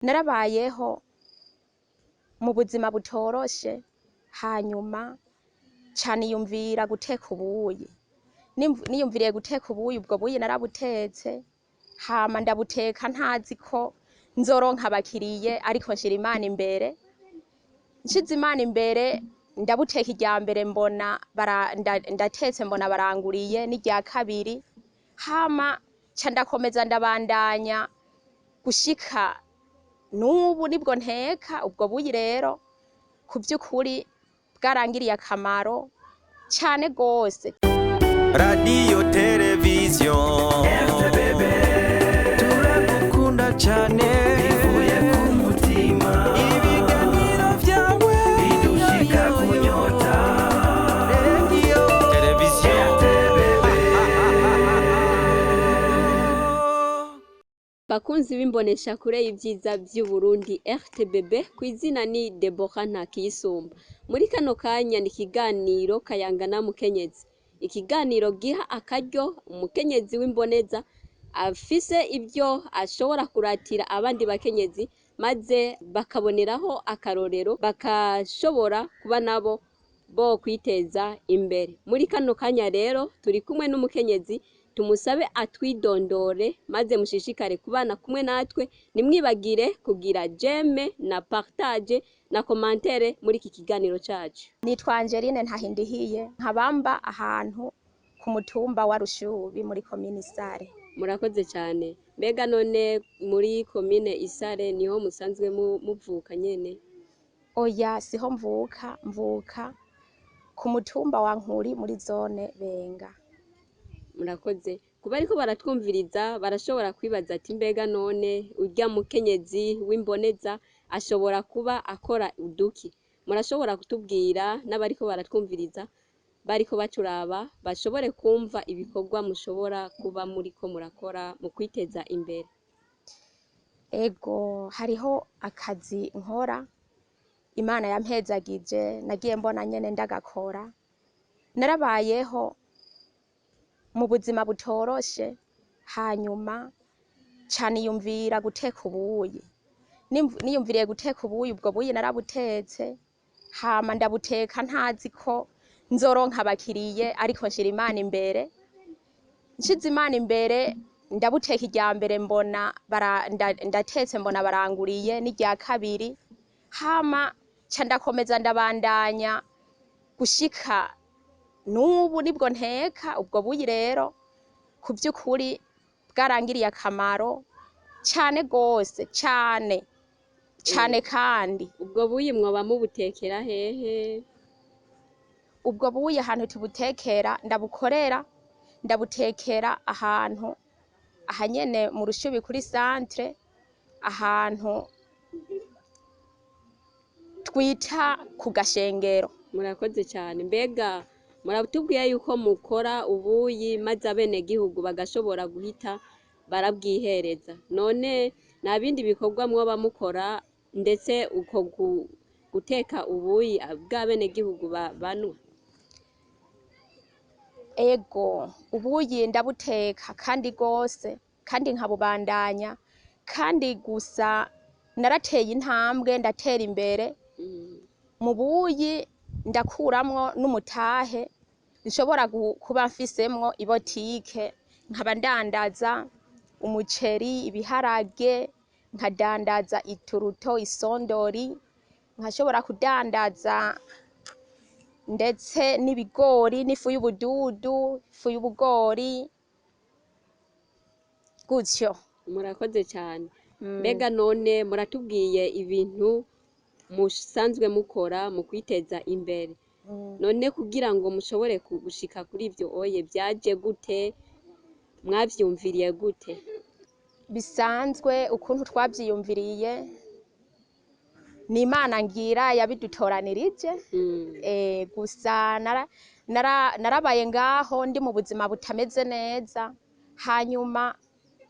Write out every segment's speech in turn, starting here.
narabayeho mu buzima butoroshe hanyuma caniyumvira guteka ubuyi niyumviriye guteka ubuyi ubwo buyi narabutetse hama ndabuteka ntazi ko nzoronka abakiriye ariko nshira Imana imbere nshize Imana imbere ndabuteka irya mbere mbona ndatetse mbona baranguriye n'irya kabiri hama ca ndakomeza ndabandanya gushika n'ubu nibwo nteka ubwo buyi rero ku vy'ukuri bwarangiriye akamaro cane gose. Radio televiziyo RTBB turagukunda cane bivuye ku mutima ibiganiro vyawe bidushika kunyota Radio televiziyo RTBB. Bakunzi b'imbonesha kure y'ivyiza vy'Uburundi RTBB kw'izina ni Deborah Ntakiyisumba. Muri kano kanya ni ikiganiro Kayangana Mukenyezi. Ikiganiro giha akaryo umukenyezi w'imboneza afise ivyo ashobora kuratira abandi bakenyezi maze bakaboneraho akarorero bakashobora kuba nabo bo kwiteza imbere. Muri kano kanya rero turi kumwe n'umukenyezi tumusabe atwidondore maze mushishikare kubana kumwe natwe nimwibagire kugira jeme na partage na commentaire muri iki kiganiro cacu. Nitwa Angeline Ntahindihiye nkabamba ahantu ku mutumba wa Rushubi muri komine Isare. Murakoze cyane. Mbega none muri komine Isare niho musanzwe muvuka nyene? Oya siho mvuka ku mutumba wa Nkuri muri zone Benga. Murakoze. Kuba ariko baratwumviriza barashobora kwibaza ati mbega none urya mukenyezi w'imboneza ashobora kuba akora uduki. Murashobora kutubwira n'abariko baratwumviriza bariko bacuraba bashobore kumva ibikorwa mushobora kuba muriko murakora mu kwiteza imbere. Ego hariho akazi nkora Imana yampezagije nagiye mbona nyene ndagakora. Narabayeho mu buzima butoroshe hanyuma caniyumvira guteka ubuyi niyumviriye guteka ubuyi ubwo buyi narabutetse hama ndabuteka ntazi ko nzoronka abakiriye ariko nshira Imana imbere nshize Imana imbere ndabuteka irya mbere mbona ndatetse mbona baranguriye n'irya kabiri hama ca ndakomeza ndabandanya gushika n'ubu nibwo nteka ubwo buyi rero ku vy'ukuri bwarangiriye akamaro cane gose cane kandi. Ubwo buyi mwoba mubutekera hehe? Ubwo buyi ahantu tubutekera ndabutekera ahantu ahanyene mu Rushubi kuri centre ahantu twita ku Gashengero. Murakoze cyane. Mbega muratubwiye yuko mukora ubuyi maze abenegihugu bagashobora guhita barabwihereza. None nta bindi bikorwa mwoba mukora ndetse uko guteka ubuyi bw'abenegihugu banwa? Ego ubuyi ndabuteka kandi gose kandi nkabubandanya kandi gusa narateye intambwe ndatera imbere mu buyi ndakuramwo n'umutahe nshobora kuba mfisemwo ibotike nkaba ndandaza umuceri ibiharage nkadandaza ituruto isondori nkashobora kudandaza ndetse n'ibigori n'ifu y'ubududu ifu y'ubugori gutyo. Murakoze cyane. Mbega none muratubwiye ibintu musanzwe mukora mu kwiteza imbere. None kugira ngo mushobore gushika kuri ivyo oye vyaje gute mwavyumviriye gute? Bisanzwe ukuntu twavyiyumviriye ni Imana ngira yabidutoranirije. Gusa narabaye ngaho ndi mu buzima butameze neza hanyuma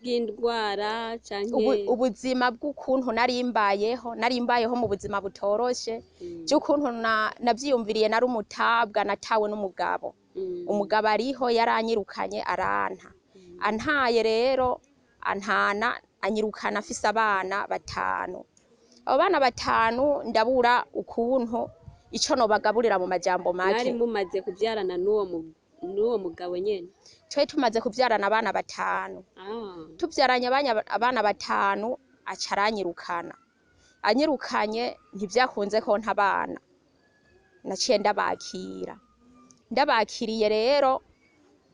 bw'indwara canke ubuzima bw'ukuntu narimbayeho mu buzima butoroshe by'ukuntu navyiyumviriye nari umutabwa natawe n'umugabo. Umugabo ariho yaranyirukanye aranta antaye rero antana anyirukana afise abana 5. Abo bana 5 ndabura ukuntu ico nobagaburira mu majambo mwari make. mumaze kuvyarana n'uwo mugabo nyene? Twe tumaze kuvyarana abana 5. Tuvyaranye abana 5 aca aranyirukana. Anyirukanye ntivyakunze ko ntabana. Naciye ndabakira. Ndabakiriye rero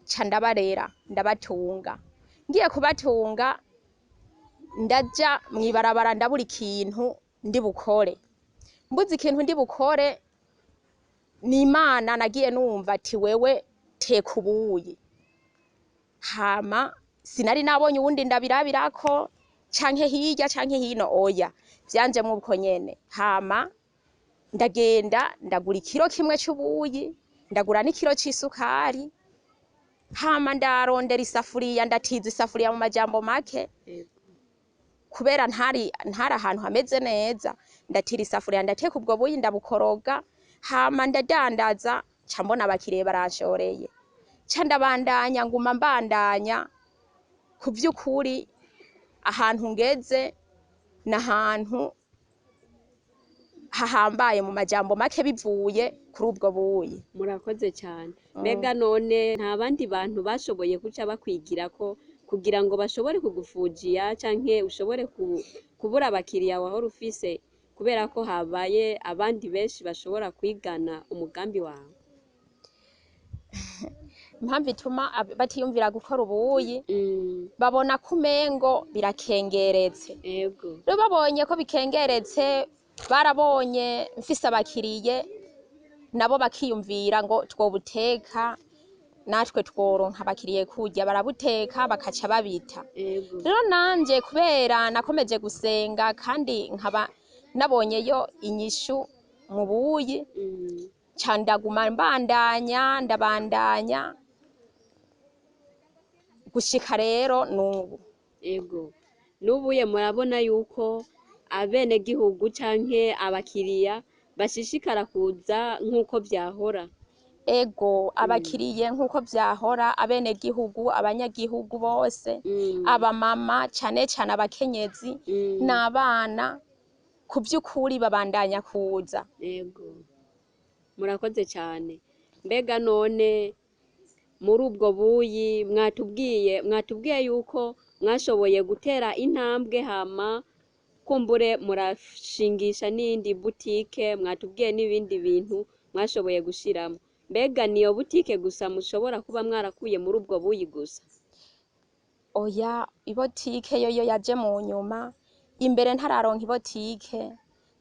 ca ndabarera ndabatunga. Ngiye kubatunga ndaja mwibarabara ndabura ikintu ndi bukore. Mbuze ikintu ndi bukore ni Imana nagiye numva ati wewe teka ubuyi. Hama sinari nabonye uwundi ndabirabirako canke hirya canke hino oya. Vyanje mwuko nyene. Hama ndagenda ndagura ikiro kimwe c'ubuyi, ndagura n'ikiro c'isukari. Hama ndarondera isafuriya ndatiza isafuriya mu majambo make. Kubera ntari ahantu hameze neza, ndatira isafuriya ndateka ubwo buyi ndabukoroga. Hama ndadandaza ca mbona abakiriye baranshoreye. Ca ndabandanya nguma mbandanya ku vy'ukuri ahantu ngeze n'ahantu hahambaye mu majambo make bivuye kuri ubwo buyi. Murakoze cyane. Mbega none nta bandi bantu bashoboye guca bakwigirako kugira ngo bashobore kugufujiya canke ushobore kubura abakiriya wahora ufise kubera ko habaye abandi benshi bashobora kwigana umugambi wawe? Impamvu ituma batiyumvira gukora ubuyi babona ko umengo birakengeretse. Ego. Rero babonye ko bikengeretse barabonye mfise abakiriye nabo bakiyumvira ngo twobuteka natwe tworonka abakiriye kurya barabuteka bakaca babita. Rero nanje kubera nakomeje gusenga kandi nkaba nabonyeyo inyishu mu buyi ca ndaguma ndabandanya gushika rero n'ubu. Ego. N'ubuye murabona yuko abenegihugu canke abakiriya bashishikara kuza nk'uko vyahora? Ego, abakiriye nk'uko vyahora, abenegihugu, abanyagihugu bose, abamama cane cane abakenyezi n'abana ku vy'ukuri babandanya kuza. Ego. Murakoze cane. Mbega none muri ubwo buyi mwatubwiye yuko mwashoboye gutera intambwe hama kumbure murashingisha n'indi butike, mwatubwiye n'ibindi bintu mwashoboye gushiramo. Mbega niyo butike gusa mushobora kuba mwarakuye muri ubwo buyi gusa? Oya, ibotike yoyo yaje mu nyuma. Imbere ntararonka ibotike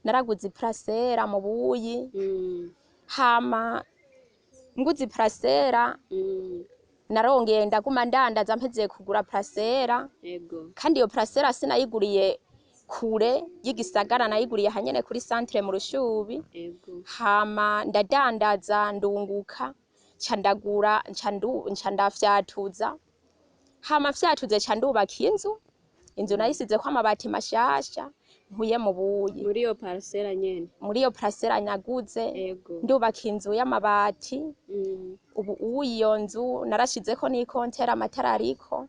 naraguze iprasera mu buyi. Hama nguze iprasera narongeye ndaguma ndandaza mpezeye kugura prasera. Kandi iyo prasera sinayiguriye kure y'igisagara, nayiguriye hanyene kuri centre mu Rushubi. Hama ndadandaza ndunguka ca ndagura nca ndafyatuza. Hama fyatuze ca ndubaka inzu nayisizeko amabati mashasha nkuye mu buyi. Muri iyo parcela nyene? Muri iyo parcela naguze ndubaka inzu y'amabati. Ubu iyo nzu narashizeko n'ikontera amatara ariko.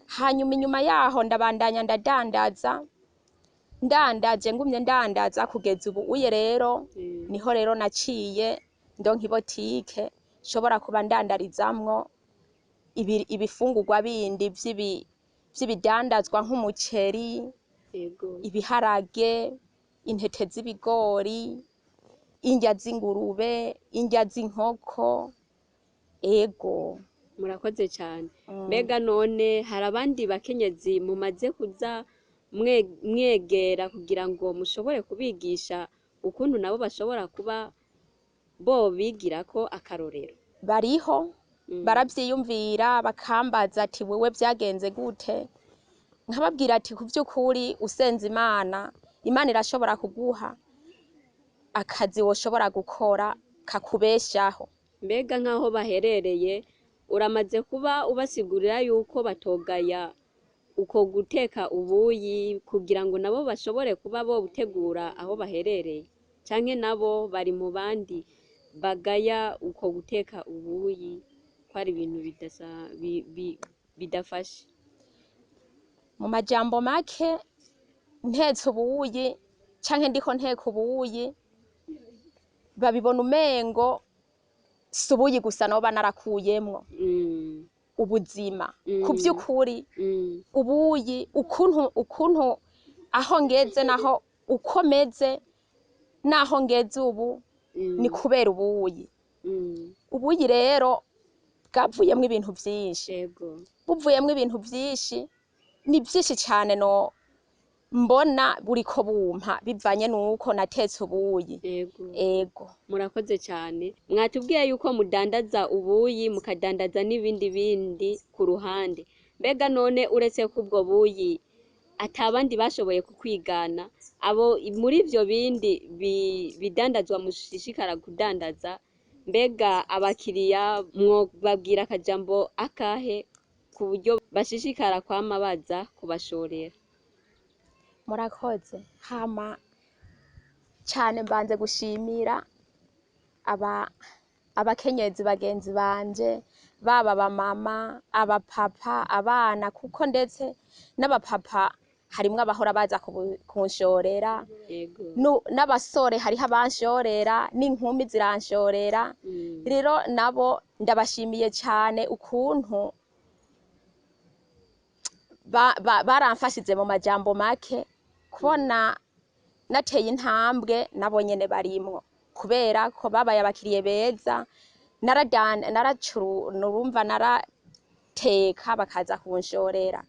Hanyuma inyuma yaho ndabandanya ndandaje ngumye ndandaza kugeza ubu uye rero niho rero naciye ndonka ibotike nshobora kuba ndandarizamwo ibifungurwa bindi vy'ibidandazwa nk'umuceri, ibiharage, intete z'ibigori, indya z'ingurube, indya z'inkoko. Ego. Murakoze cyane. Mbega none hari abandi bakenyezi mumaze kuza mwegera kugira ngo mushobore kubigisha ukuntu nabo bashobora kuba bo bigirako akarorero? Bariho baravyiyumvira bakambaza ati wewe vyagenze gute? Nkababwira ati ku vy'ukuri usenze Imana irashobora kuguha akazi woshobora gukora kakubeshaho. Mbega nk'aho baherereye uramaze kuba ubasigurira yuko batogaya uko guteka ubuyi kugira ngo nabo bashobore kuba bo gutegura aho baherereye, canke nabo bari mu bandi bagaya uko guteka ubuyi ko ari ibintu bidafashe? mu majambo make ntetse ubuyi canke ndiko nteka ubuyi babibona umengo si ubuyi gusa noba narakuyemwo ubuzima ku by'ukuri ubuyi ukuntu aho ngeze naho uko meze naho ngeze ubu ni kubera ubuyi. Ubuyi rero bwavuyemo ibintu byinshi, buvuyemo ibintu byinshi, ni byinshi cyane no mbona buriko bumpa bivanye nuko natetse ubuyi. Ego murakoze cyane. Mwatubwiye yuko mudandaza ubuyi mukadandaza n'ibindi ku ruhande, mbega none uretse ko ubwo buyi atabandi bashoboye kukwigana, abo muri ivyo bindi bidandazwa mushishikara kudandaza, mbega abakiriya babwira akajambo akahe ku buryo bashishikara kwama baza kubashorera? murakoze. Hama cyane mbanze gushimira abakenyezi bagenzi banje, baba abamama, abapapa, abana, kuko ndetse n'abapapa harimwo abahora baza kunshorera, n'abasore hariho abanshorera, n'inkumi ziranshorera. Rero nabo ndabashimiye cyane ukuntu baramfashize mu majambo make, kubona nateye intambwe nabo nyene barimwo, kubera ko babaye abakiriye beza. Nurumva narateka bakaza kunshorera.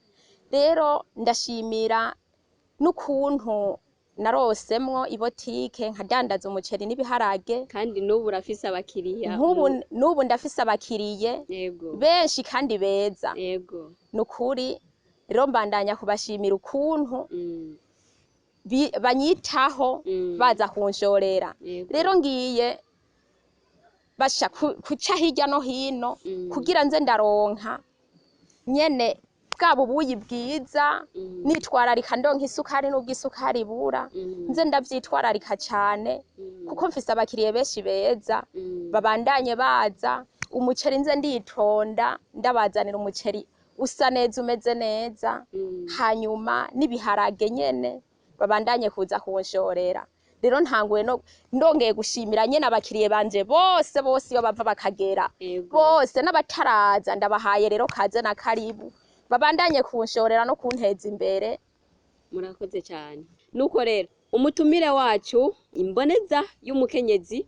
Rero ndashimira n'ukuntu narosemwo ibotike nkadandaza umuceri n'ibiharage, kandi n'ubu urafise abakiriya. N'ubu ndafise abakiriye benshi kandi beza. Nukuri rero mbandanya kubashimira ukuntu banyitaho baza kunshorera. Rero ngiye basha kuca hirya no hino kugira nze ndaronka nyene bwaba ubuyi bwiza, nitwararika ndonka isukari n'ubwo isukari ibura, nze ndavyitwararika cyane kuko mfise abakiriye benshi beza babandanye baza. Umuceri nze nditonda ndabazanira umuceri usa neza umeze neza, hanyuma n'ibiharage nyene babandanye kuza kunshorera. Rero ntanguye ndongeye gushimira nyene abakiriye banje bose iyo bava bakagera, bose n'abataraza ndabahaye rero kaze na karibu, babandanye kunshorera no kunteza imbere. Murakoze cyane. Nuko rero umutumire wacu imboneza y'umukenyezi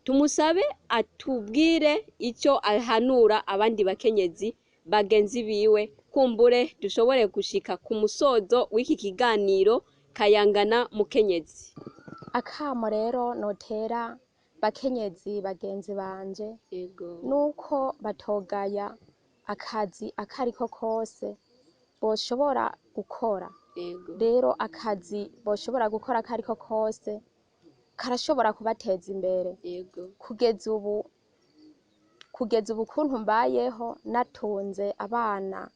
tumusabe atubwire icyo ahanura abandi bakenyezi bagenzi biwe, kumbure dushobore gushika ku musozo w'iki kiganiro Kayangana Mukenyezi. Akamo rero notera bakenyezi bagenzi banje nuko batogaya akazi akariko kose boshobora gukora. Rero akazi boshobora gukora akariko kose karashobora kubateza imbere. Kugeza ubu ukuntu mbayeho natunze abana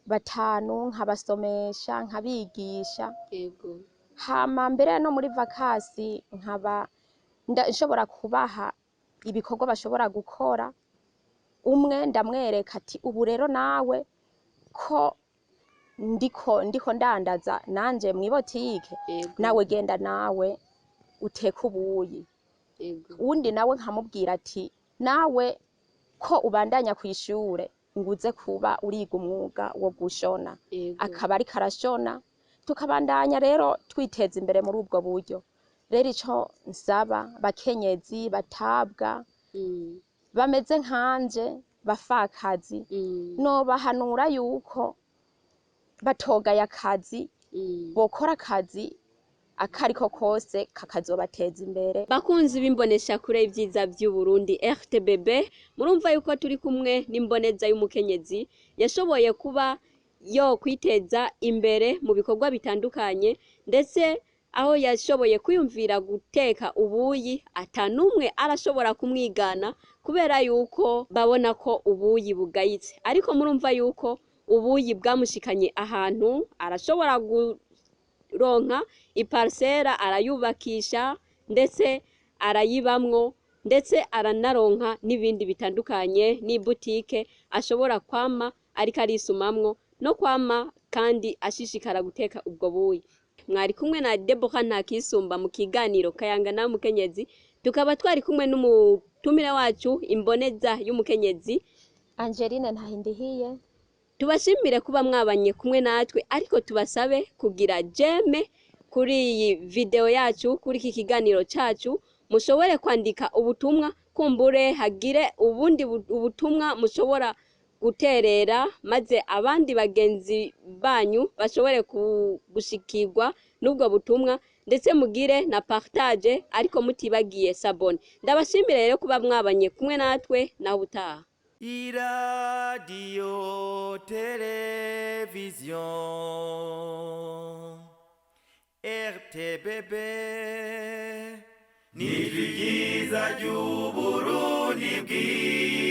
5 nkabasomesha nkabigisha, hama mbere no muri vakasi nkaba nshobora kubaha ibikorwa bashobora gukora. Umwe ndamwereka ati ubu rero nawe ko ndiko ndandaza nanje mwibotike, nawe genda nawe uteka ubuyi. Undi nawe nkamubwira ati nawe ko ubandanya kwishure nguze kuba uriga umwuga wo gushona, akaba ari karashona, tukabandanya rero twiteza imbere muri ubwo buryo. Rero ico nsaba bakenyezi batabwa bameze nkanje bafakazi, no bahanura yuko batogaya akazi, bokora akazi akariko kose kakazobateza imbere. Bakunzi bimbonesha kure ibyiza by'u Burundi RTBB, murumva yuko turi kumwe n'imboneza y'umukenyezi yashoboye kuba yo kwiteza imbere mu bikorwa bitandukanye, ndetse aho yashoboye kwiyumvira guteka ubuyi atanumwe arashobora kumwigana kubera yuko babona ko ubuyi bugayitse. Ariko murumva yuko ubuyi bwamushikanye ahantu arashobora ronka iparsera arayubakisha, ndetse arayibamwo, ndetse aranaronka n'ibindi bitandukanye n'ibutike ashobora kwama ariko arisumamwo no kwama kandi ashishikara guteka ubwo buyi. Mwari kumwe na Deborah Ntakisumba mu kiganiro Kayangana Mukenyezi, tukaba twari kumwe n'umutumire wacu imboneza y'umukenyezi Angeline Ntahindihiye. Tubashimire kuba mwabanye kumwe natwe, ariko tubasabe kugira jeme kuri iyi video yacu, kuri iki kiganiro cacu, mushobore kwandika ubutumwa, kumbure hagire ubundi ubutumwa mushobora guterera, maze abandi bagenzi banyu bashobore gushikirwa n'ubwo butumwa, ndetse mugire na partage, ariko mutibagiye sabone. Ndabashimire rero kuba mwabanye kumwe natwe, naho utaha. iradiyo televiziyo RTBB ni ryiza ry'Uburundi bwiza.